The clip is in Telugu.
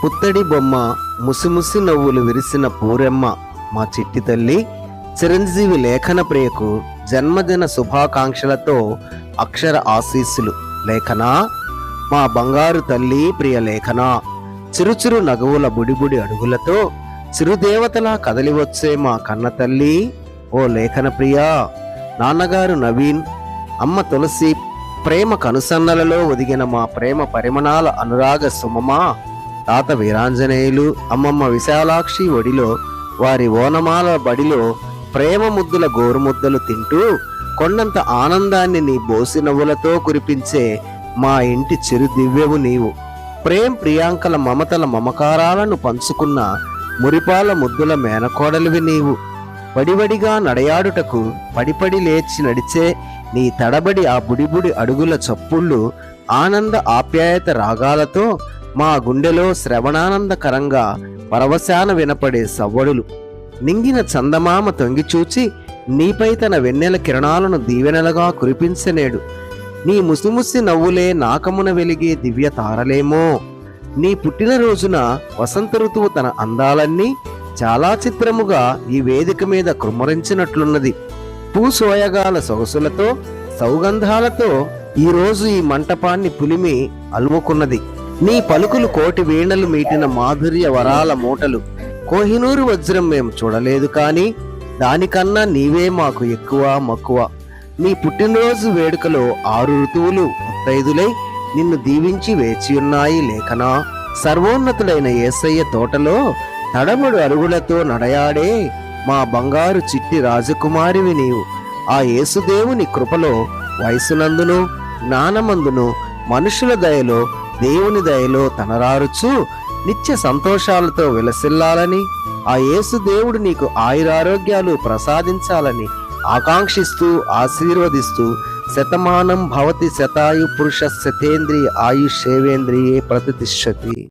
పుత్తడి బొమ్మ, ముసిముసి నవ్వులు విరిసిన పూరెమ్మ మా చిట్టి తల్లి. చిరంజీవి లేఖన ప్రియకు జన్మదిన శుభాకాంక్షలతో అక్షర ఆశీస్సులు. లేఖనా, మా బంగారు తల్లి ప్రియ లేఖనా, చిరుచిరు నగవుల బుడిబుడి అడుగులతో చిరుదేవతలా కదలివచ్చే మా కన్న తల్లి ఓ లేఖన ప్రియా. నాన్నగారు నవీన్, అమ్మ తులసి ప్రేమ కనుసన్నలలో ఒదిగిన మా ప్రేమ పరిమణాల అనురాగ సుమమా. తాత వీరాంజనేయులు, అమ్మమ్మ విశాలాక్షి ఒడిలో వారి ఓనమాల బడిలో ప్రేమ ముద్దుల గోరుముద్దలు తింటూ కొండంత ఆనందాన్ని నీ బోసి నవ్వులతో కురిపించే మా ఇంటి చిరు దివ్యవు నీవు. ప్రియాంకల మమతల మమకారాలను పంచుకున్న మురిపాల ముద్దుల మేనకోడలివి నీవు. వడివడిగా నడయాడుటకు పడిపడి లేచి నడిచే నీ తడబడి ఆ బుడిబుడి అడుగుల చప్పుళ్ళు ఆనంద ఆప్యాయత రాగాలతో మా గుండెలో శ్రవణానందకరంగా పరవశాన వినపడే సవ్వడులు. నింగిన చందమామ తొంగిచూచి నీపై తన వెన్నెల కిరణాలను దీవెనలుగా కురిపించనేడు. నీ ముసిముసి నవ్వులే నాకమున వెలిగే దివ్య తారలేమో. నీ పుట్టినరోజున వసంత ఋతువు తన అందాలన్నీ చాలా చిత్రముగా ఈ వేదిక మీద కృమ్మరించినట్లున్నది. పూసోయగాల సొగసులతో సౌగంధాలతో ఈరోజు ఈ మంటపాన్ని పులిమి అలుముకున్నది. నీ పలుకులు కోటి వీణలు మీటిన మాధుర్య వరాల మూటలు. కోహినూరు వజ్రం మేము చూడలేదు, కానీ దానికన్నా నీవే మాకు ఎక్కువ మక్కువ. నీ పుట్టినరోజు వేడుకలో 6 ఋతువులు ముత్తైదులై నిన్ను దీవించి వేచియున్నాయి లేఖనా. సర్వోన్నతుడైన యేసయ్య తోటలో తడముడు అరుగులతో నడయాడే మా బంగారు చిట్టి రాజకుమారివి నీవు. ఆ యేసుదేవుని కృపలో వయసునందును జ్ఞానమందును మనుషుల దయలో దేవుని దయలో తనరారుచు నిత్య సంతోషాలతో విలసిల్లాలని, ఆ యేసుదేవుడు నీకు ఆయురారోగ్యాలు ప్రసాదించాలని ఆకాంక్షిస్తూ ఆశీర్వదిస్తూ శతమానం భవతి శతాయు పురుష శతేంద్రియ ఆయుషేవేంద్రియే ప్రతిష్టతి.